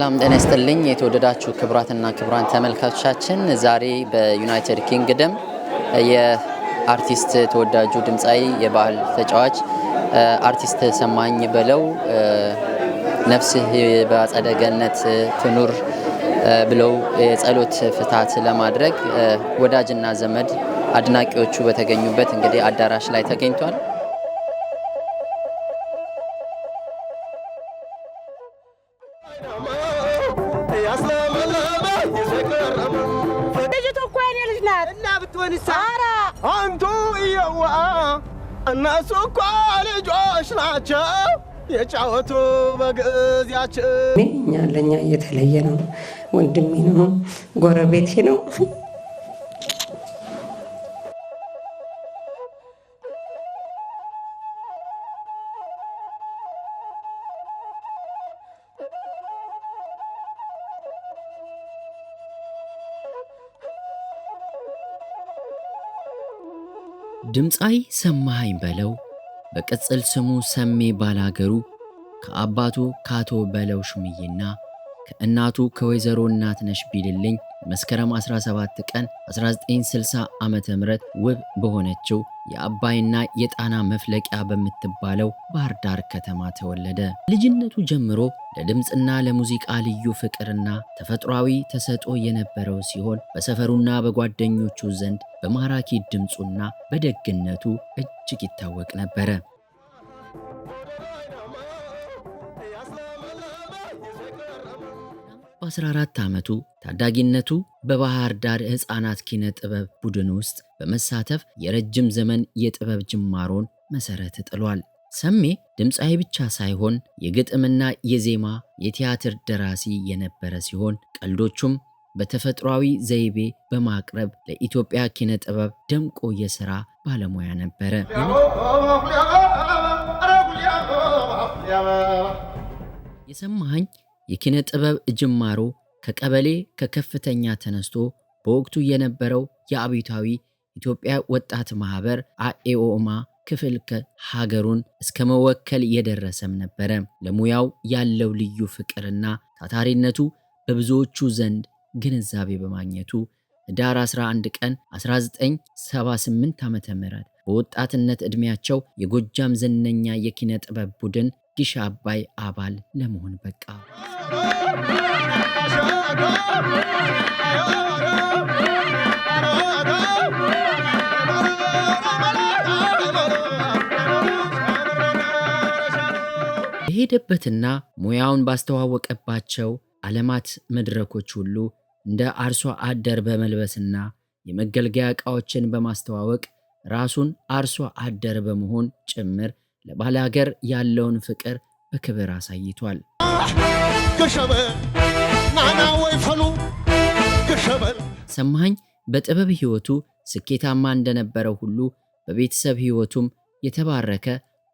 ሰላም ጤና ይስጥልኝ የተወደዳችሁ ክብራትና ክብራን ተመልካቾቻችን ዛሬ በዩናይትድ ኪንግደም የአርቲስት ተወዳጁ ድምጻዊ የባህል ተጫዋች አርቲስት ሰማኝ በለው ነፍስህ በአጸደ ገነት ትኑር ብለው የጸሎት ፍታት ለማድረግ ወዳጅና ዘመድ አድናቂዎቹ በተገኙበት እንግዲህ አዳራሽ ላይ ተገኝቷል። አንቱ ይዋ እነሱ እኮ ልጆች ናቸው የጫወቱ በግዚያቸው እኛ ለኛ የተለየ ነው። ወንድሜ ነው፣ ጎረቤቴ ነው። ድምጻዊ ሰማኝ በለው በቅጽል ስሙ ሰሜ ባላገሩ ከአባቱ ካቶ በለው ሹምዬና ከእናቱ ከወይዘሮ እናትነሽ ቢልልኝ መስከረም 17 ቀን 1960 ዓመተ ምህረት ውብ በሆነችው የአባይና የጣና መፍለቂያ በምትባለው ባህር ዳር ከተማ ተወለደ። ልጅነቱ ጀምሮ ለድምጽና ለሙዚቃ ልዩ ፍቅርና ተፈጥሯዊ ተሰጥኦ የነበረው ሲሆን በሰፈሩና በጓደኞቹ ዘንድ በማራኪ ድምጹና በደግነቱ እጅግ ይታወቅ ነበረ። በ14 ዓመቱ ታዳጊነቱ በባህር ዳር ሕፃናት ኪነ ጥበብ ቡድን ውስጥ በመሳተፍ የረጅም ዘመን የጥበብ ጅማሮን መሰረት ጥሏል። ሰሜ ድምጻዊ ብቻ ሳይሆን የግጥምና የዜማ የቲያትር ደራሲ የነበረ ሲሆን ቀልዶቹም በተፈጥሯዊ ዘይቤ በማቅረብ ለኢትዮጵያ ኪነ ጥበብ ደምቆ የሥራ ባለሙያ ነበረ። የሰማኝ የኪነ ጥበብ ጅማሮ ከቀበሌ ከከፍተኛ ተነስቶ በወቅቱ የነበረው የአብዮታዊ ኢትዮጵያ ወጣት ማህበር አኤኦማ ክፍል ሀገሩን እስከ መወከል የደረሰም ነበረ። ለሙያው ያለው ልዩ ፍቅርና ታታሪነቱ በብዙዎቹ ዘንድ ግንዛቤ በማግኘቱ ህዳር 11 ቀን 1978 ዓ.ም በወጣትነት ዕድሜያቸው የጎጃም ዝነኛ የኪነ ጥበብ ቡድን ጊሽ አባይ አባል ለመሆን በቃ። የሄደበትና ሙያውን ባስተዋወቀባቸው ዓለማት መድረኮች ሁሉ እንደ አርሶ አደር በመልበስና የመገልገያ ዕቃዎችን በማስተዋወቅ ራሱን አርሶ አደር በመሆን ጭምር ለባለ ሀገር ያለውን ፍቅር በክብር አሳይቷል። ሰማኝ በጥበብ ሕይወቱ ስኬታማ እንደነበረው ሁሉ በቤተሰብ ሕይወቱም የተባረከ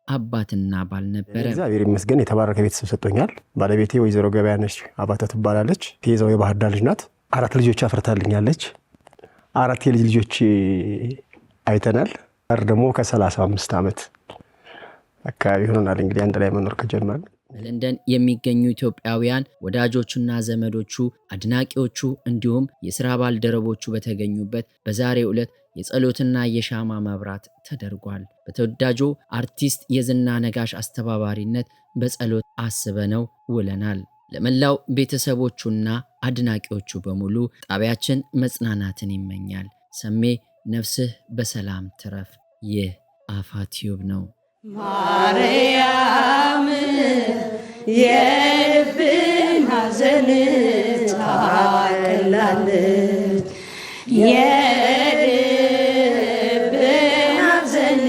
አባትና ባል ነበረ። እግዚአብሔር ይመስገን የተባረከ ቤተሰብ ሰጥቶኛል። ባለቤቴ ወይዘሮ ገበያነሽ አባተ ትባላለች። የዛው የባህር ዳር ልጅ ናት። 4 ልጆች አፍርታልኛለች። 4 የልጅ ልጆች አይተናል። ደግሞ ከ35 ዓመት አካባቢ ሆኖናል እንግዲህ አንድ ላይ መኖር ከጀመርን። በለንደን የሚገኙ ኢትዮጵያውያን ወዳጆቹና ዘመዶቹ አድናቂዎቹ እንዲሁም የሥራ ባልደረቦቹ በተገኙበት በዛሬው ዕለት የጸሎትና የሻማ መብራት ተደርጓል። በተወዳጁ አርቲስት የዝና ነጋሽ አስተባባሪነት በጸሎት አስበነው ውለናል። ለመላው ቤተሰቦቹና አድናቂዎቹ በሙሉ ጣቢያችን መጽናናትን ይመኛል። ሰሜ ነፍስህ በሰላም ትረፍ። ይህ አፋ ቲዩብ ነው። ማርያም የልብን ሐዘን ታቀላለች፣ የልብን ሐዘን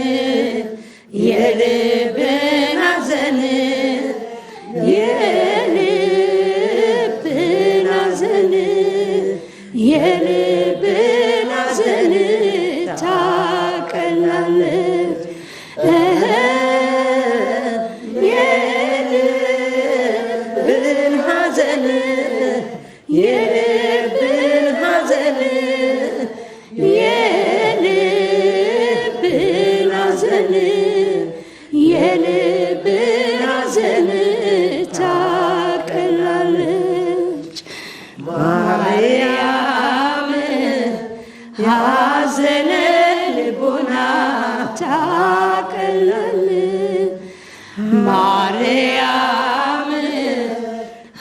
የልብን ሐዘን የልብን ሐዘን የልብን ሐዘን ታቀላለች። የልብን ሐዘን የልብን ሐዘን የልብን ሐዘን የልብን ሐዘን ታቀላለች። ማርያም ሐዘነ ልቡና ታቀልል ማርያም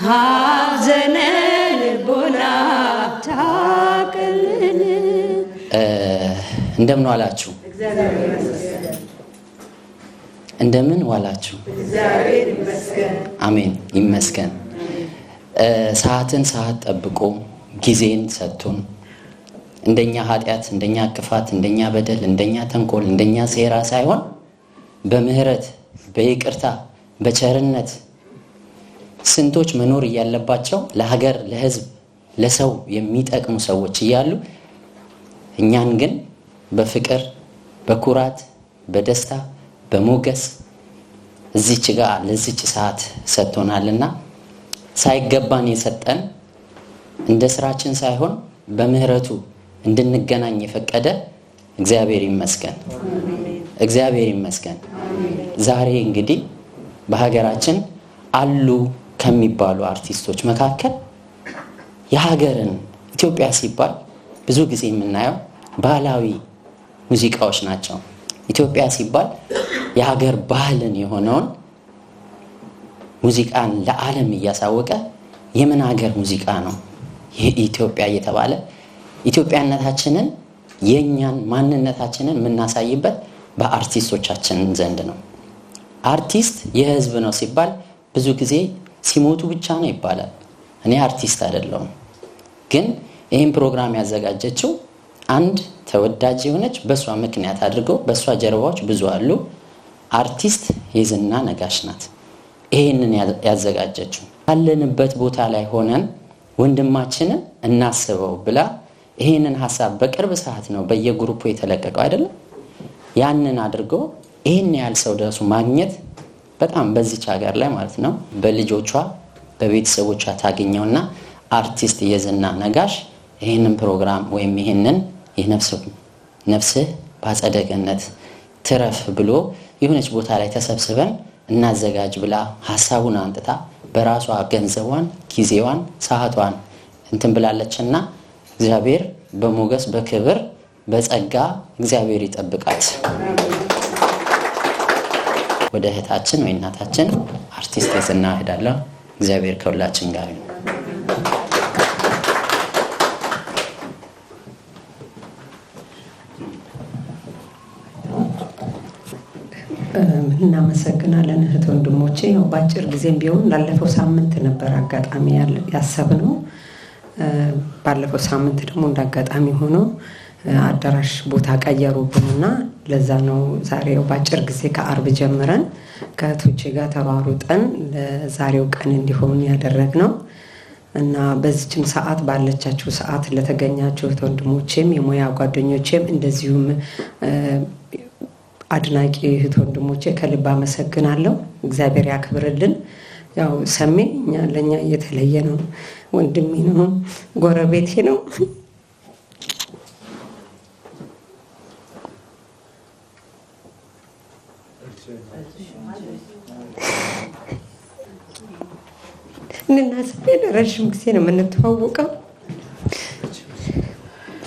ሐዘነ ልቡና ታቀልል። እንደምን ዋላችሁ? እንደምን ዋላችሁ? አሜን ይመስገን። ሰዓትን ሰዓት ጠብቆ ጊዜን ሰጥቶን እንደኛ ኃጢአት፣ እንደኛ ክፋት፣ እንደኛ በደል፣ እንደኛ ተንኮል፣ እንደኛ ሴራ ሳይሆን በምህረት በይቅርታ በቸርነት ስንቶች መኖር እያለባቸው ለሀገር ለሕዝብ ለሰው የሚጠቅሙ ሰዎች እያሉ እኛን ግን በፍቅር በኩራት በደስታ በሞገስ እዚች ጋር ለዚች ሰዓት ሰጥቶናልና ሳይገባን የሰጠን እንደ ስራችን ሳይሆን በምህረቱ እንድንገናኝ የፈቀደ እግዚአብሔር ይመስገን። እግዚአብሔር ይመስገን። ዛሬ እንግዲህ በሀገራችን አሉ ከሚባሉ አርቲስቶች መካከል የሀገርን ኢትዮጵያ ሲባል ብዙ ጊዜ የምናየው ባህላዊ ሙዚቃዎች ናቸው። ኢትዮጵያ ሲባል የሀገር ባህልን የሆነውን ሙዚቃን ለዓለም እያሳወቀ የምን ሀገር ሙዚቃ ነው ይህ ኢትዮጵያ እየተባለ ኢትዮጵያነታችንን የኛን ማንነታችንን የምናሳይበት በአርቲስቶቻችን ዘንድ ነው። አርቲስት የህዝብ ነው ሲባል ብዙ ጊዜ ሲሞቱ ብቻ ነው ይባላል። እኔ አርቲስት አይደለሁም፣ ግን ይህን ፕሮግራም ያዘጋጀችው አንድ ተወዳጅ የሆነች በሷ ምክንያት አድርገው በሷ ጀርባዎች ብዙ አሉ። አርቲስት የዝና ነጋሽ ናት። ይሄንን ያዘጋጀችው ያለንበት ቦታ ላይ ሆነን ወንድማችንን እናስበው ብላ ይሄንን ሐሳብ በቅርብ ሰዓት ነው በየግሩፑ የተለቀቀው አይደለም። ያንን አድርገው ይሄን ያህል ሰው ደርሶ ማግኘት በጣም በዚች ሀገር ላይ ማለት ነው በልጆቿ በቤተሰቦቿ ታገኘውና አርቲስት የዝና ነጋሽ ይሄንን ፕሮግራም ወይም ይሄንን ነፍስህ በአጸደ ገነት ትረፍ ብሎ የሆነች ቦታ ላይ ተሰብስበን እናዘጋጅ ብላ ሐሳቡን አንጥታ በራሷ ገንዘቧን ጊዜዋን ሰዓቷን እንትን ብላለችና እግዚአብሔር በሞገስ በክብር በጸጋ እግዚአብሔር ይጠብቃት። ወደ እህታችን ወይ እናታችን አርቲስት የዝና ሄዳለሁ። እግዚአብሔር ከሁላችን ጋር ይሁን። እናመሰግናለን እህት ወንድሞቼ። ያው ባጭር ጊዜም ቢሆን ላለፈው ሳምንት ነበር አጋጣሚ ያሰብነው። ባለፈው ሳምንት ደግሞ እንዳጋጣሚ ሆኖ አዳራሽ ቦታ ቀየሩብንና ለዛ ነው ዛሬው ባጭር ጊዜ ከአርብ ጀምረን ከእህቶቼ ጋር ተሯሩጠን ለዛሬው ቀን እንዲሆን ያደረግነው እና በዚህም ሰዓት ባለቻችሁ ሰዓት ለተገኛችሁ እህት ወንድሞቼም የሙያ ጓደኞቼም እንደዚሁም አድናቂ እህት ወንድሞቼ ከልብ አመሰግናለሁ። እግዚአብሔር ያክብርልን። ያው ሰሜ ለኛ የተለየ ነው፣ ወንድሜ ነው፣ ጎረቤቴ ነው። እና ሰሜ ለረጅም ጊዜ ነው የምንተዋወቀው፣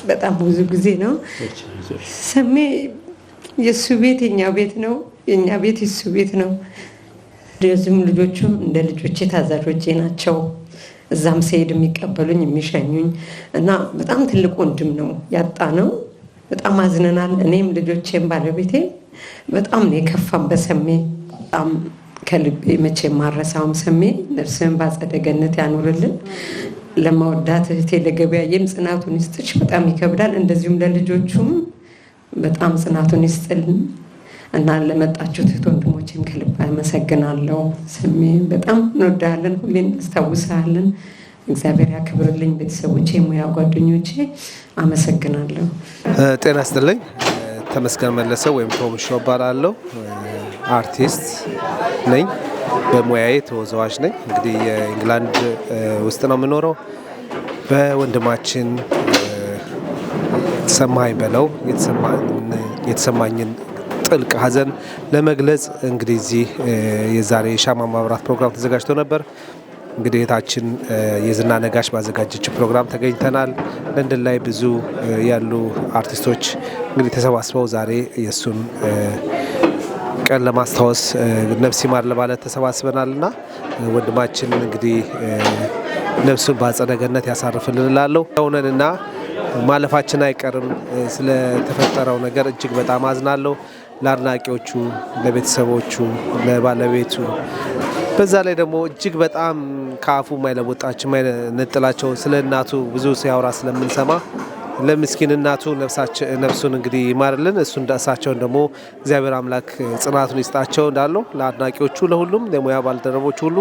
በጣም ብዙ ጊዜ ነው። ሰሜ የሱ ቤት የኛ ቤት ነው፣ የኛ ቤት የሱ ቤት ነው። ለዚህም ልጆቹም እንደ ልጆቼ ታዛዦቼ ናቸው። እዛም ስሄድ የሚቀበሉኝ የሚሸኙኝ እና በጣም ትልቅ ወንድም ነው ያጣ ነው። በጣም አዝነናል። እኔም ልጆቼም ባለቤቴ በጣም ነው የከፋም በሰሜ በጣም ከልቤ መቼም ማረሳውም። ሰሜ ነፍስህን በአጸደ ገነት ያኑርልን። ለማወዳት እህቴ ለገበያዬም ጽናቱን ይስጥሽ። በጣም ይከብዳል። እንደዚሁም ለልጆቹም በጣም ጽናቱን ይስጥልን እና ለመጣችሁት እህት ወንድሞቼም ከልብ አመሰግናለሁ። ሰሜ በጣም እንወዳለን፣ ሁሌም እናስታውሳለን። እግዚአብሔር ያክብርልኝ። ቤተሰቦቼ፣ ሙያ ጓደኞቼ አመሰግናለሁ። ጤና ይስጥልኝ። ተመስገን መለሰው ወይም ቶምሾ እባላለሁ። አርቲስት ነኝ፣ በሙያዬ ተወዛዋዥ ነኝ። እንግዲህ የኢንግላንድ ውስጥ ነው የምኖረው። በወንድማችን ሰማኸኝ በለው የተሰማኝን ጥልቅ ሐዘን ለመግለጽ እንግዲህ እዚህ የዛሬ ሻማ ማብራት ፕሮግራም ተዘጋጅቶ ነበር። እንግዲህ እህታችን የዝና ነጋሽ ባዘጋጀችው ፕሮግራም ተገኝተናል። ለንደን ላይ ብዙ ያሉ አርቲስቶች እንግዲህ ተሰባስበው ዛሬ የእሱን ቀን ለማስታወስ ነፍስ ይማር ለማለት ተሰባስበናልና ወንድማችን እንግዲህ ነፍሱን በአጸደ ገነት ያሳርፍልን እላለሁ። ሆነንና ማለፋችን አይቀርም። ስለተፈጠረው ነገር እጅግ በጣም አዝናለሁ። ለአድናቂዎቹ፣ ለቤተሰቦቹ፣ ለባለቤቱ በዛ ላይ ደግሞ እጅግ በጣም ከአፉ ማይለወጣቸው ማይነጥላቸው ስለ እናቱ ብዙ ሲያወራ ስለምንሰማ ለምስኪን እናቱ ነፍሱን እንግዲህ ይማርልን። እሱን እሳቸውን ደግሞ እግዚአብሔር አምላክ ጽናቱን ይስጣቸው እንዳለው ለአድናቂዎቹ፣ ለሁሉም ለሙያ ባልደረቦች ሁሉ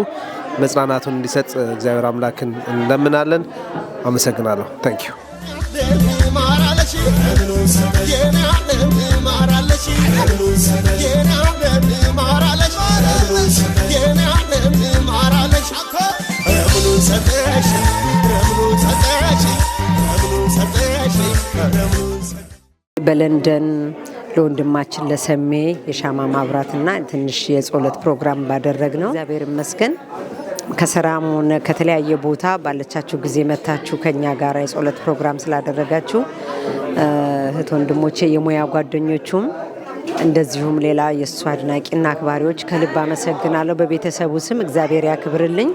መጽናናቱን እንዲሰጥ እግዚአብሔር አምላክን እንለምናለን። አመሰግናለሁ። ታንክ ዩ። በለንደን ለወንድማችን ለሰሜ የሻማ ማብራትና ትንሽ የጸሎት ፕሮግራም ባደረግነው እግዚአብሔር ይመስገን። ከስራም ሆነ ከተለያየ ቦታ ባለቻችሁ ጊዜ መታችሁ ከኛ ጋር የጸሎት ፕሮግራም ስላደረጋችሁ እህት ወንድሞቼ፣ የሙያ ጓደኞቹም እንደዚሁም ሌላ የእሱ አድናቂና አክባሪዎች ከልብ አመሰግናለሁ። በቤተሰቡ ስም እግዚአብሔር ያክብርልኝ።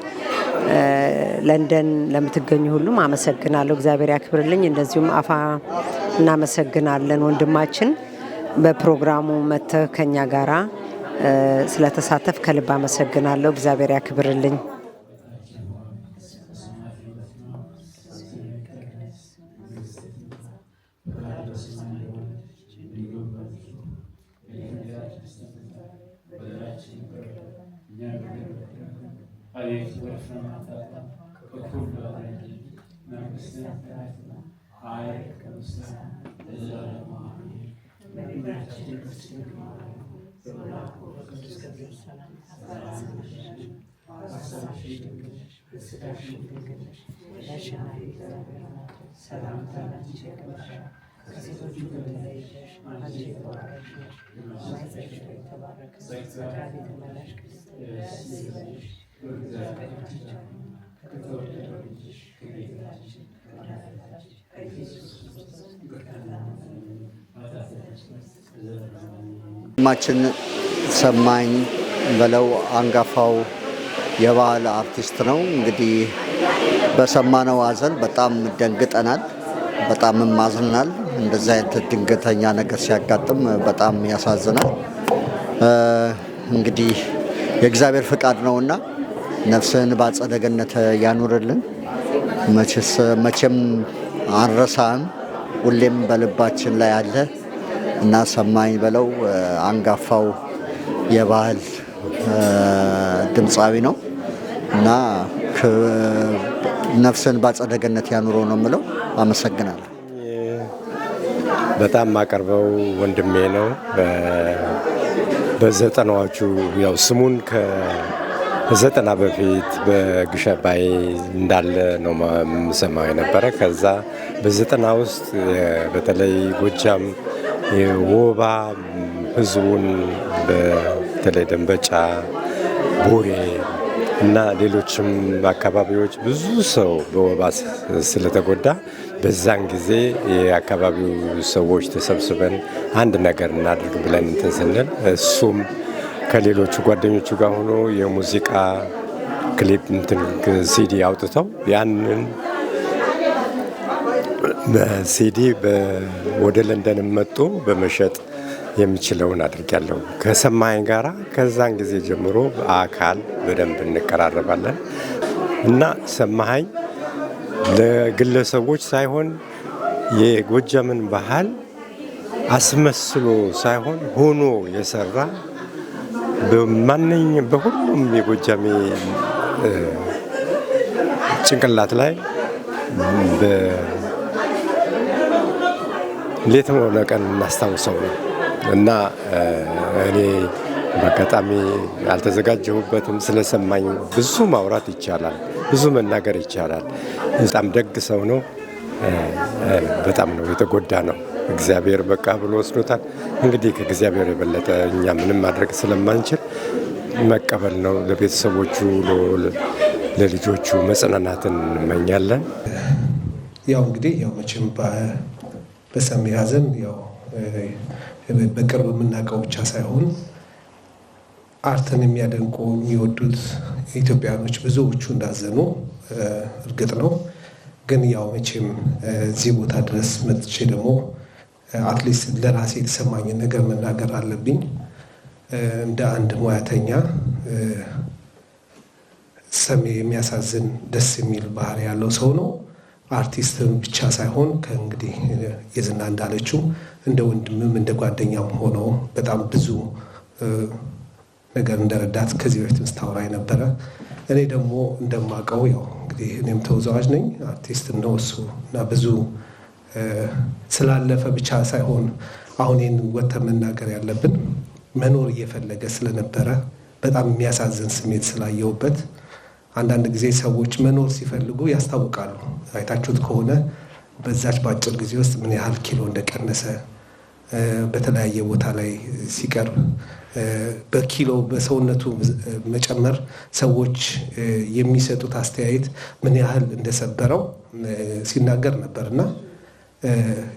ለንደን ለምትገኙ ሁሉም አመሰግናለሁ። እግዚአብሔር ያክብርልኝ። እንደዚሁም አፋ እናመሰግናለን። ወንድማችን በፕሮግራሙ መጥተህ ከኛ ጋራ ስለተሳተፍ ከልብ አመሰግናለሁ። እግዚአብሔር ያክብርልኝ። ማችን ሰማኝ በለው አንጋፋው የባህል አርቲስት ነው። እንግዲህ በሰማነው ሐዘን በጣም ደንግጠናል፣ በጣም ማዝነናል። እንደዛ አይነት ድንገተኛ ነገር ሲያጋጥም በጣም ያሳዝናል። እንግዲህ የእግዚአብሔር ፍቃድ ነውና ነፍስን በአጸደ ገነት ያኑርልን። መቼም አንረሳም፣ ሁሌም በልባችን ላይ አለ እና ሰማኝ በለው አንጋፋው የባህል ድምፃዊ ነው እና ነፍስን በአጸደ ገነት ያኑረው ነው የምለው። አመሰግናለሁ። በጣም ማቀርበው ወንድሜ ነው። በዘጠናዎቹ ያው ስሙን ከዘጠና በፊት በግሽ አባይ እንዳለ ነው የምሰማው የነበረ። ከዛ በዘጠና ውስጥ በተለይ ጎጃም የወባ ህዝቡን በተለይ ደንበጫ፣ ቡሬ እና ሌሎችም አካባቢዎች ብዙ ሰው በወባ ስለተጎዳ በዛን ጊዜ የአካባቢው ሰዎች ተሰብስበን አንድ ነገር እናድርግ ብለን እንትን ስንል እሱም ከሌሎቹ ጓደኞቹ ጋር ሆኖ የሙዚቃ ክሊፕ እንትን ሲዲ አውጥተው ያንን በሲዲ ወደ ለንደን መጥቶ በመሸጥ የሚችለውን አድርጊያለሁ ከሰማኝ ጋራ። ከዛን ጊዜ ጀምሮ በአካል በደንብ እንቀራረባለን እና ሰማኝ ለግለሰቦች ሳይሆን የጎጃምን ባህል አስመስሎ ሳይሆን ሆኖ የሰራ በሁሉም የጎጃሜ ጭንቅላት ላይ ሌትም ሆነ ቀን እናስታውሰው ነው እና እኔ በአጋጣሚ አልተዘጋጀሁበትም። ስለሰማኝ ብዙ ማውራት ይቻላል፣ ብዙ መናገር ይቻላል። በጣም ደግ ሰው ነው። በጣም ነው የተጎዳ ነው። እግዚአብሔር በቃ ብሎ ወስዶታል። እንግዲህ ከእግዚአብሔር የበለጠ እኛ ምንም ማድረግ ስለማንችል መቀበል ነው። ለቤተሰቦቹ ለልጆቹ መጽናናትን እንመኛለን። ያው እንግዲህ ያው መቼም በሰሜ ሐዘን ያው በቅርብ የምናውቀው ብቻ ሳይሆን አርትን የሚያደንቁ የሚወዱት ኢትዮጵያኖች ብዙዎቹ እንዳዘኑ እርግጥ ነው። ግን ያው መቼም እዚህ ቦታ ድረስ መጥቼ ደግሞ አትሊስት ለራሴ የተሰማኝን ነገር መናገር አለብኝ። እንደ አንድ ሙያተኛ ሰሜ የሚያሳዝን ደስ የሚል ባህሪ ያለው ሰው ነው። አርቲስትም ብቻ ሳይሆን ከእንግዲህ የዝና እንዳለችው እንደ ወንድምም እንደ ጓደኛም ሆኖ በጣም ብዙ ነገር እንደረዳት ከዚህ በፊት ስታወራኝ ነበረ። እኔ ደግሞ እንደማውቀው ያው እንግዲህ እኔም ተወዛዋዥ ነኝ፣ አርቲስትም ነው እሱ እና ብዙ ስላለፈ ብቻ ሳይሆን አሁን ይህን ወጥተን መናገር ያለብን መኖር እየፈለገ ስለነበረ በጣም የሚያሳዝን ስሜት ስላየውበት። አንዳንድ ጊዜ ሰዎች መኖር ሲፈልጉ ያስታውቃሉ። አይታችሁት ከሆነ በዛች በአጭር ጊዜ ውስጥ ምን ያህል ኪሎ እንደቀነሰ በተለያየ ቦታ ላይ ሲቀርብ በኪሎ በሰውነቱ መጨመር ሰዎች የሚሰጡት አስተያየት ምን ያህል እንደሰበረው ሲናገር ነበርና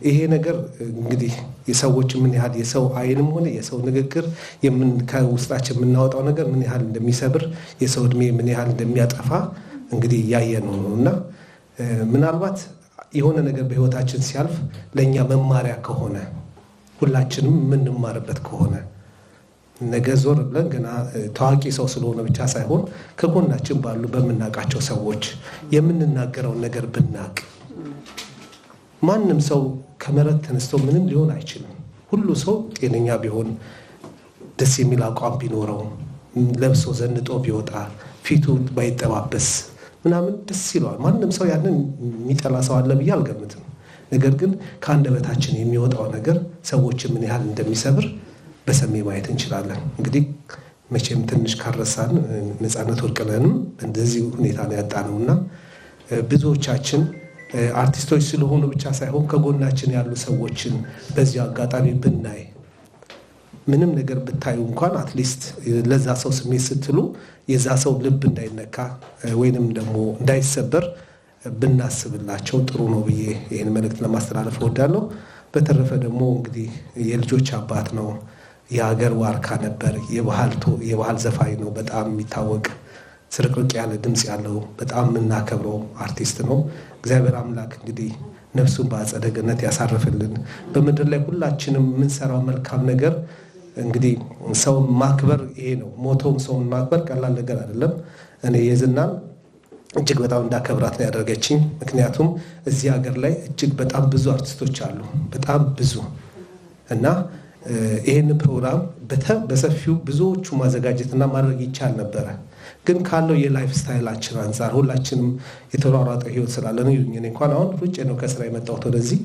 ይሄ ነገር እንግዲህ የሰዎች ምን ያህል የሰው አይንም ሆነ የሰው ንግግር ከውስጣችን የምናወጣው ነገር ምን ያህል እንደሚሰብር የሰው እድሜ ምን ያህል እንደሚያጠፋ እንግዲህ እያየን ነው እና ምናልባት የሆነ ነገር በህይወታችን ሲያልፍ ለእኛ መማሪያ ከሆነ ሁላችንም የምንማርበት ከሆነ ነገ ዞር ብለን ገና ታዋቂ ሰው ስለሆነ ብቻ ሳይሆን ከጎናችን ባሉ በምናውቃቸው ሰዎች የምንናገረውን ነገር ብናቅ ማንም ሰው ከመሬት ተነስቶ ምንም ሊሆን አይችልም። ሁሉ ሰው ጤነኛ ቢሆን ደስ የሚል አቋም ቢኖረው ለብሶ ዘንጦ ቢወጣ ፊቱ ባይጠባበስ ምናምን ደስ ይለዋል። ማንም ሰው ያንን የሚጠላ ሰው አለ ብዬ አልገምትም። ነገር ግን ከአንደበታችን የሚወጣው ነገር ሰዎችን ምን ያህል እንደሚሰብር በሰሜ ማየት እንችላለን። እንግዲህ መቼም ትንሽ ካረሳን ነፃነት ወርቅነህንም እንደዚህ ሁኔታ ነው ያጣነውና ብዙዎቻችን አርቲስቶች ስለሆኑ ብቻ ሳይሆን ከጎናችን ያሉ ሰዎችን በዚህ አጋጣሚ ብናይ ምንም ነገር ብታዩ እንኳን አትሊስት ለዛ ሰው ስሜት ስትሉ የዛ ሰው ልብ እንዳይነካ ወይንም ደግሞ እንዳይሰበር ብናስብላቸው ጥሩ ነው ብዬ ይህን መልእክት ለማስተላለፍ እወዳለሁ። በተረፈ ደግሞ እንግዲህ የልጆች አባት ነው፣ የሀገር ዋርካ ነበር፣ የባህል ዘፋኝ ነው፣ በጣም የሚታወቅ ስርቅርቅ ያለ ድምፅ ያለው በጣም የምናከብረው አርቲስት ነው። እግዚአብሔር አምላክ እንግዲህ ነፍሱን በአጸደ ገነት ያሳርፍልን። በምድር ላይ ሁላችንም የምንሰራው መልካም ነገር እንግዲህ ሰውን ማክበር ይሄ ነው። ሞቶም ሰውን ማክበር ቀላል ነገር አይደለም። እኔ የዝናን እጅግ በጣም እንዳከብራት ነው ያደረገችኝ። ምክንያቱም እዚህ ሀገር ላይ እጅግ በጣም ብዙ አርቲስቶች አሉ፣ በጣም ብዙ እና ይህን ፕሮግራም በሰፊው ብዙዎቹ ማዘጋጀትና ማድረግ ይቻል ነበረ። ግን ካለው የላይፍ ስታይላችን አንጻር ሁላችንም የተሯሯጠ ህይወት ስላለ ነው። እኔ እንኳን አሁን ሩጬ ነው ከስራ የመጣሁት ወደዚህ።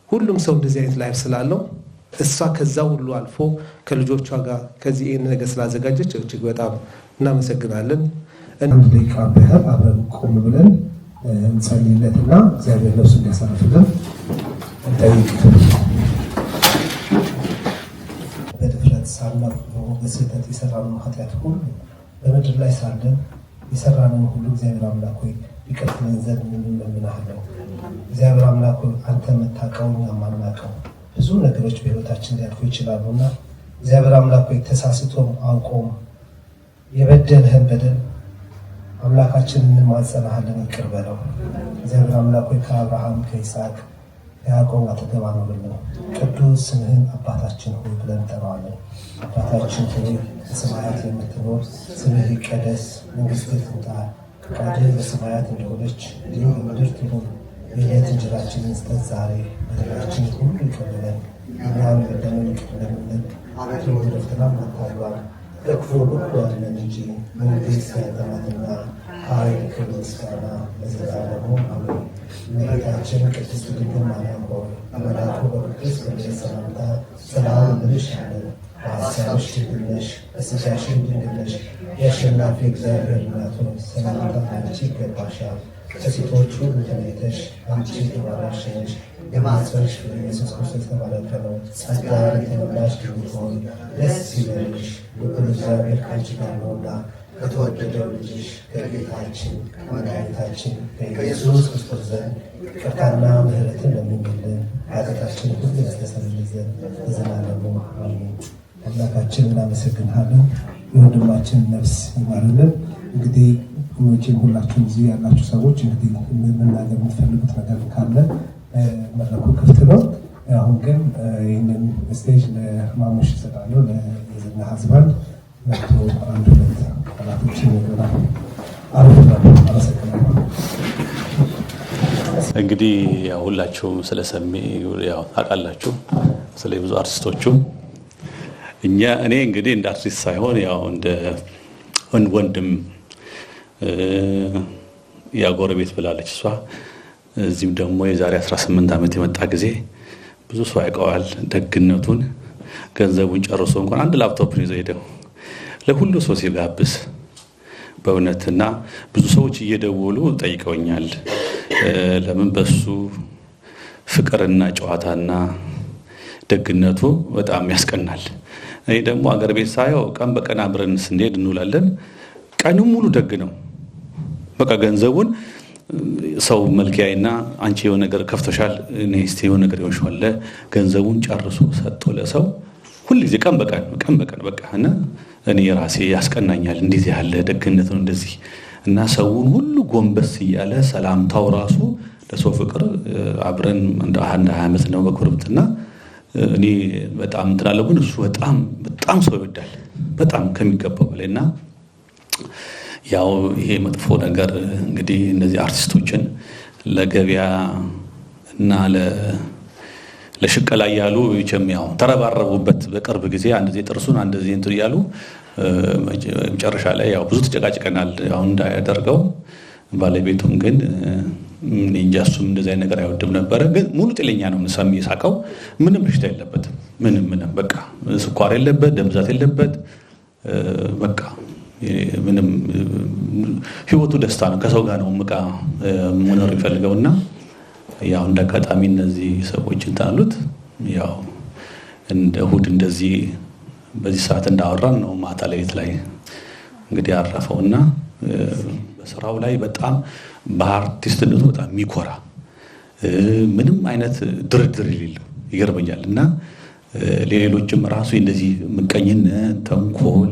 ሁሉም ሰው እንደዚህ አይነት ላይፍ ስላለው እሷ ከዛ ሁሉ አልፎ ከልጆቿ ጋር ከዚህ ይህን ነገር ስላዘጋጀች እጅግ በጣም እናመሰግናለን። አንድ ደቂቃ ያህል አብረን ቆም ብለን እንጸልይለትና እግዚአብሔር ነፍሱን እንዲያሳርፍልን እንጠይቅ። በድፍረት ሳናውቅ በስህተት የሰራነው ኃጢአት ሁሉ በምድር ላይ ሳለን የሰራነውን ሁሉ እግዚአብሔር አምላክ ሆይ ይቅርትልን ዘንድ እንለምንሃለን። እግዚአብሔር አምላክ ሆይ አንተ የምታውቀው እኛ የማናውቀው ብዙ ነገሮች በህይወታችን ሊያልፉ ይችላሉና እግዚአብሔር አምላክ ሆይ ተሳስቶም አውቆም የበደልህን በደል አምላካችን እንማጸናሃለን፣ ይቅር በለው። እግዚአብሔር አምላክ ሆይ ከአብርሃም ከይስሐቅ ከያዕቆብ አጠገብ አኑርልን። ቅዱስ ስምህን አባታችን ሆይ ብለን እንጠራዋለን። አባታችን ሆይ በሰማያት የምትኖር ስምህ ይቀደስ፣ መንግስትህ ትምጣ፣ ፈቃድህ በሰማያት እንደሆነች እንዲሁም በምድር ትሁን። የዕለት እንጀራችንን ስጠን ዛሬ፣ በደላችንን ሁሉ ይቅር በለን እኛም የበደሉንን ይቅር እንደምንል፣ አቤቱ ወደ ፈተና አታግባን ከክፉ ሁሉ አድነን እንጂ መንግሥት ያንተ ናትና ኃይል፣ ክብር፣ ምስጋና ለዘላለሙ አሜን። እመቤታችን ቅድስት ድንግል ማርያም ሆይ በመልአኩ በቅዱስ ገብርኤል ሰላምታ ሰላም እንልሻለን። በሐሳብሽ ድንግል ነሽ፣ በሥጋሽም ድንግል ነሽ። የአሸናፊ እግዚአብሔር እናት ሆይ ሰላምታ አንቺ ይገባሻል። ከሴቶች ሁሉ ተለይተሽ አንቺ የተባረክሽ ነሽ፣ የማኅፀንሽ ፍሬ ኢየሱስ ክርስቶስ የተባረከ ነው። ጸጋን የተመላሽ ድንግል ሆይ ደስ ይበልሽ፣ ልዑል እግዚአብሔር ከአንቺ ጋር ነውና ከተወደደው ልጅሽ ከጌታችን ከመድኃኒታችን ከኢየሱስ ክርስቶስ ዘንድ ይቅርታና ምሕረትን ለምኝልን ኃጢአታችን ሁሉ ያስተሰርይልን ዘንድ ለዘላለሙ አሜን። አምላካችን እናመሰግንሃለን። የወንድማችን ነፍስ ይማርልን። እንግዲህ መቼም ሁላችሁም እዚህ ያላችሁ ሰዎች እንግዲህ መናገር የምትፈልጉት ነገር ካለ መድረኩ ክፍት ነው። አሁን ግን ይህንን ስቴጅ ለማሙሽ ይሰጣለሁ። ለየዝና ሀዝባንድ መቶ አንድ ሁለት ቃላቶችን ይገራል። አመሰግናለሁ። እንግዲህ ያው ሁላችሁም ስለሰሜ ያው ታውቃላችሁ፣ ስለ ብዙ አርቲስቶቹ እኔ እንግዲህ እንደ አርቲስት ሳይሆን ያው እንደ ወንድም ያጎረቤት ብላለች እሷ። እዚህም ደግሞ የዛሬ 18 ዓመት የመጣ ጊዜ ብዙ ሰው ያውቀዋል ደግነቱን። ገንዘቡን ጨርሶ እንኳን አንድ ላፕቶፕ ይዞ ሄደው ለሁሉ ሰው ሲጋብዝ በእውነትና ብዙ ሰዎች እየደወሉ ጠይቀውኛል። ለምን በሱ ፍቅርና ጨዋታና ደግነቱ በጣም ያስቀናል። እኔ ደግሞ አገር ቤት ሳየው ቀን በቀን አብረን ስንሄድ እንውላለን። ቀኑን ሙሉ ደግ ነው። በቃ ገንዘቡን ሰው መልኪያይና አንቺ የሆነ ነገር ከፍተሻል፣ እኔ እስቲ የሆነ ነገር ይሆንሻል፣ ገንዘቡን ጨርሶ ሰጥቶ ለሰው ሁልጊዜ ቀን በቀን በቃ እና እኔ ራሴ ያስቀናኛል። እንዴት ያለ ደግነት ነው እንደዚህ እና ሰውን ሁሉ ጎንበስ እያለ ሰላምታው ራሱ ለሰው ፍቅር አብረን እንደ 20 ዓመት ነው በጉርብትና እኔ በጣም እንትናለሁ። ግን እሱ በጣም ሰው ይወዳል በጣም ከሚገባው በላይና ያው ይሄ መጥፎ ነገር እንግዲህ እነዚህ አርቲስቶችን ለገበያ እና ለሽቀላ ያሉ ይቸምያው ተረባረቡበት። በቅርብ ጊዜ አንድ ጊዜ ጥርሱን አንድ ጊዜ እንትን ያሉ መጨረሻ ላይ ያው ብዙ ተጨቃጭቀናል። ያው እንዳያደርገው ባለቤቱም ግን እንጃሱም እንደዚህ ነገር አይወድም ነበር። ግን ሙሉ ጤለኛ ነው። ሰሚ ሳቀው ምንም በሽታ የለበትም። ምንም በቃ ስኳር የለበት፣ ደም ብዛት የለበት። በቃ ምንም ህይወቱ ደስታ ነው። ከሰው ጋር ነው ምቃ መኖር የሚፈልገውና ያው እንደአጋጣሚ እነዚህ ሰዎች እንታሉት ያው እንደ እሑድ እንደዚህ በዚህ ሰዓት እንዳወራን ነው ማታ ሌሊት ላይ እንግዲህ አረፈውና በስራው ላይ በጣም በአርቲስትነቱ በጣም የሚኮራ ምንም አይነት ድርድር የሌለው ይገርመኛል። እና ሌሎችም ራሱ እንደዚህ ምቀኝነት፣ ተንኮል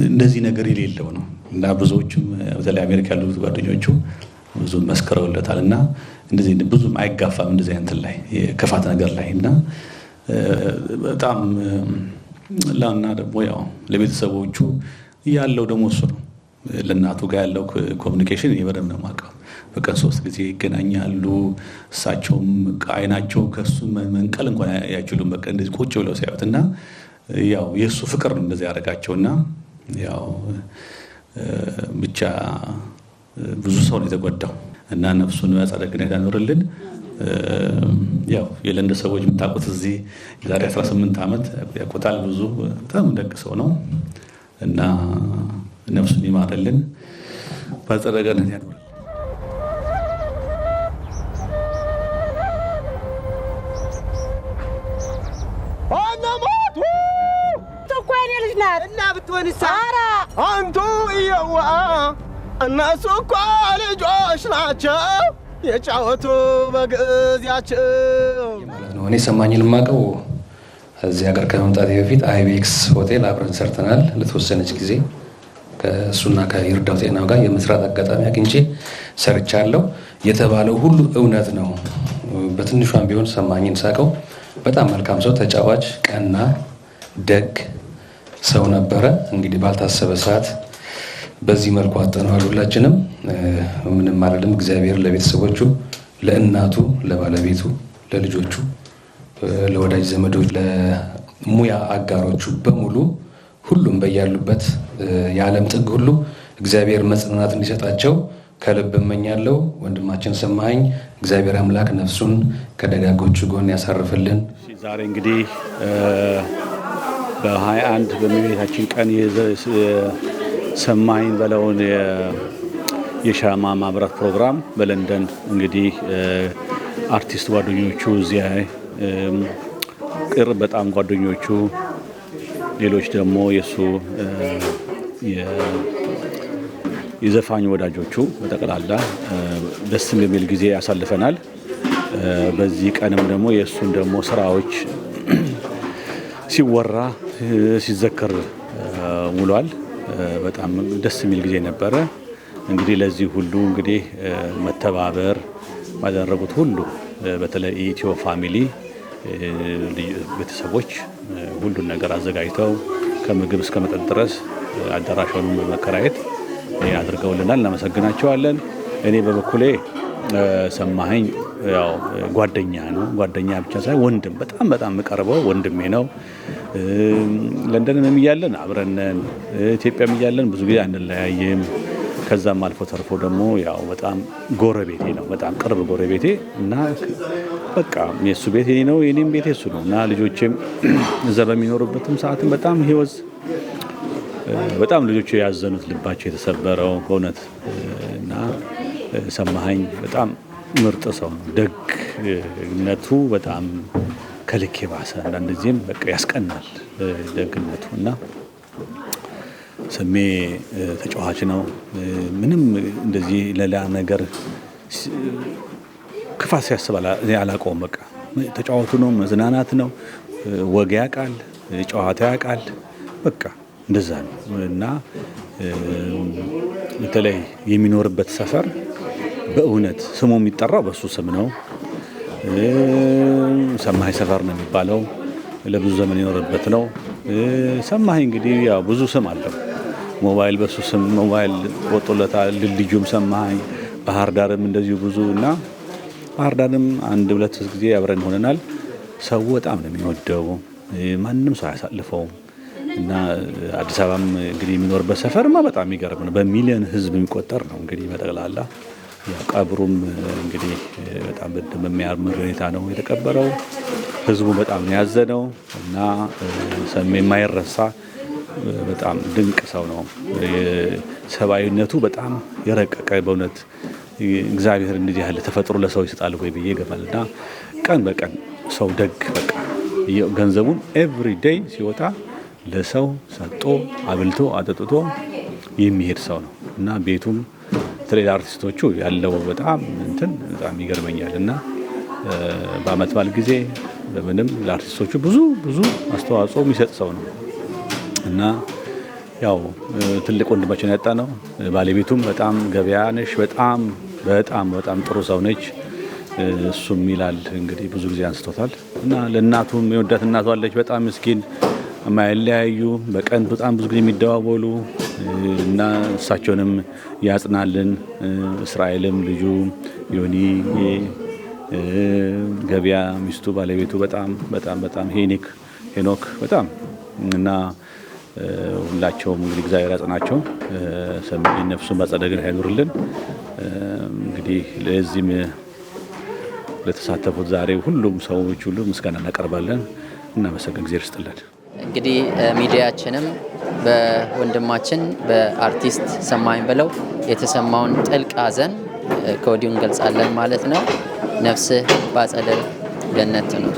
እንደዚህ ነገር የሌለው ነው እና ብዙዎችም በተለይ አሜሪካ ያሉት ጓደኞቹ ብዙ መስከረውለታል እና እንደዚህ ብዙም አይጋፋም እንደዚህ አይነት ላይ የክፋት ነገር ላይ እና በጣም ለና ደግሞ ያው ለቤተሰቦቹ ያለው ደግሞ እሱ ነው። ለእናቱ ጋር ያለው ኮሚኒኬሽን ይበረም ነው ማቀው። በቀን 3 ጊዜ ይገናኛሉ። እሳቸውም አይናቸው ከሱ መንቀል እንኳን ያችሉም በቃ እንደዚህ ቁጭ ብለው ሲያዩትና ያው የሱ ፍቅር ነው እንደዚህ ያደርጋቸውና ያው ብቻ ብዙ ሰው ነው የተጎዳው እና ነፍሱን በአጸደ ገነት ያኖርልን። ያው የለንደን ሰዎች የምታውቁት እዚህ የዛሬ 18 ዓመት ያቆታል። ብዙ በጣም ደግ ሰው ነው እና ነፍሱን ይማርልን፣ በአጸደ ገነት ያኖርልን። እና ብትሆንሳ አንቱ እየዋ እነሱ እኮ ልጆች ናቸው የጫወቱ በጊዜያቸው ማለት ነው። እኔ ሰማኝን የማውቀው እዚህ ሀገር ከመምጣቴ በፊት አይቤክስ ሆቴል አብረን ሰርተናል ለተወሰነች ጊዜ። ከእሱና ከይርዳው ጤናው ጋር የመስራት አጋጣሚ አግኝቼ ሰርቻለሁ። የተባለው ሁሉ እውነት ነው። በትንሿም ቢሆን ሰማኝን ሳውቀው በጣም መልካም ሰው፣ ተጫዋች፣ ቀና፣ ደግ ሰው ነበረ። እንግዲህ ባልታሰበ ሰዓት በዚህ መልኩ አጠናዋል። ሁላችንም ምንም አይደለም። እግዚአብሔር ለቤተሰቦቹ፣ ለእናቱ፣ ለባለቤቱ፣ ለልጆቹ፣ ለወዳጅ ዘመዶች፣ ለሙያ አጋሮቹ በሙሉ ሁሉም በያሉበት የዓለም ጥግ ሁሉ እግዚአብሔር መጽናናት እንዲሰጣቸው ከልብ እመኛለሁ። ወንድማችን ሰማኸኝ እግዚአብሔር አምላክ ነፍሱን ከደጋጎቹ ጎን ያሳርፍልን። ዛሬ እንግዲህ በ21 በእመቤታችን ቀን ሰማኸኝ በለውን የሻማ ማብራት ፕሮግራም በለንደን እንግዲህ አርቲስት ጓደኞቹ እዚያ ቅርብ በጣም ጓደኞቹ ሌሎች ደግሞ የሱ የዘፋኝ ወዳጆቹ በጠቅላላ ደስ የሚል ጊዜ ያሳልፈናል። በዚህ ቀንም ደግሞ የእሱን ደግሞ ስራዎች ሲወራ ሲዘከር ውሏል። በጣም ደስ የሚል ጊዜ ነበረ። እንግዲህ ለዚህ ሁሉ እንግዲህ መተባበር ባደረጉት ሁሉ በተለይ የኢትዮ ፋሚሊ ቤተሰቦች ሁሉን ነገር አዘጋጅተው ከምግብ እስከ መጠጥ ድረስ አዳራሹን በመከራየት አድርገውልናል። እናመሰግናቸዋለን። እኔ በበኩሌ ሰማኸኝ ያው ጓደኛ ነው። ጓደኛ ብቻ ሳይሆን ወንድም፣ በጣም የምቀርበው ወንድሜ ነው። ለንደንም እያለን አብረን ነን፣ ኢትዮጵያም እያለን ብዙ ጊዜ አንለያይም። ከዛም አልፎ ተርፎ ደግሞ ያው በጣም ጎረቤቴ ነው፣ በጣም ቅርብ ጎረቤቴ እና በቃ የሱ ቤት የኔ ነው፣ የኔም ቤት የሱ ነው እና ልጆቼም እዛ በሚኖሩበትም ሰዓትም በጣም ህይወት በጣም ልጆቹ ያዘኑት ልባቸው የተሰበረው በእውነት እና ሰማኸኝ በጣም ምርጥ ሰው ነው። ደግነቱ በጣም ከልክ የባሰ አንዳንድ ጊዜም በቃ ያስቀናል ደግነቱ እና ሰሜ ተጫዋች ነው። ምንም እንደዚህ ሌላ ነገር ክፋት ሲያስብ አላውቀውም። በቃ ተጫዋቱ ነው፣ መዝናናት ነው፣ ወግ ያውቃል፣ ጨዋታ ያውቃል። በቃ እንደዛ ነው እና በተለይ የሚኖርበት ሰፈር በእውነት ስሙ የሚጠራው በሱ ስም ነው። ሰማኸኝ ሰፈር ነው የሚባለው። ለብዙ ዘመን የኖረበት ነው። ሰማኸኝ እንግዲህ ያው ብዙ ስም አለው። ሞባይል በሱ ስም ሞባይል ወጥቶለታል። ልዩም ሰማኸኝ ባህር ዳርም እንደዚሁ ብዙ እና ባህር ዳርም 1-2 ጊዜ አብረን ሆነናል። ሰው በጣም ነው የሚወደው። ማንም ሰው አያሳልፈውም እና አዲስ አበባም እንግዲህ የሚኖርበት ሰፈርማ በጣም የሚገርም ነው። በሚሊዮን ህዝብ የሚቆጠር ነው እንግዲህ በጠቅላላ። ያው ቀብሩም እንግዲህ በጣም በሚያምር ሁኔታ ነው የተቀበረው። ህዝቡ በጣም ነው ያዘነው እና ሰሜ የማይረሳ በጣም ድንቅ ሰው ነው። ሰብአዊነቱ በጣም የረቀቀ በእውነት እግዚአብሔር እንደዚህ ያለ ተፈጥሮ ለሰው ይሰጣል ወይ ብዬ ገባልና ቀን በቀን ሰው ደግ በቃ ገንዘቡን ኤቭሪ ዴይ ሲወጣ ለሰው ሰጥቶ አብልቶ አጠጥቶ የሚሄድ ሰው ነው እና ቤቱም በተለይ አርቲስቶቹ ያለው በጣም በጣም ይገርመኛል እና በአመት በዓል ጊዜ በምንም ለአርቲስቶቹ ብዙ አስተዋጽኦ የሚሰጥ ሰው ነው እና ያው ትልቅ ወንድማችን ያጣ ነው። ባለቤቱም በጣም ገበያ ነሽ፣ በጣም ጥሩ ሰው ነች። እሱም ይላል እንግዲህ ብዙ ጊዜ አንስቶታል እና ለእናቱም የወዳት እናቱ አለች በጣም ምስኪን የማይለያዩ በቀን በጣም ብዙ ጊዜ የሚደዋወሉ እና እሳቸውንም ያጽናልን። እስራኤልም ልጁ ዮኒ ገበያ ሚስቱ ባለቤቱ በጣም ሄኖክ በጣም እና ሁላቸውም እንግዲህ እግዚአብሔር ያጽናቸው። ሰማይ ነፍሱን በአጸደ ገነት ያኑርልን። እንግዲህ ለዚህም ለተሳተፉት ዛሬ ሁሉም ሰዎች ሁሉ ምስጋና እናቀርባለን። እናመሰግን እግዚአብሔር ይስጥልን። እንግዲህ ሚዲያችንም በወንድማችን በአርቲስት ሰማኸኝ በለው የተሰማውን ጥልቅ ሐዘን ከወዲሁ እንገልጻለን ማለት ነው። ነፍስህ በአጸደ ገነት ትኑር።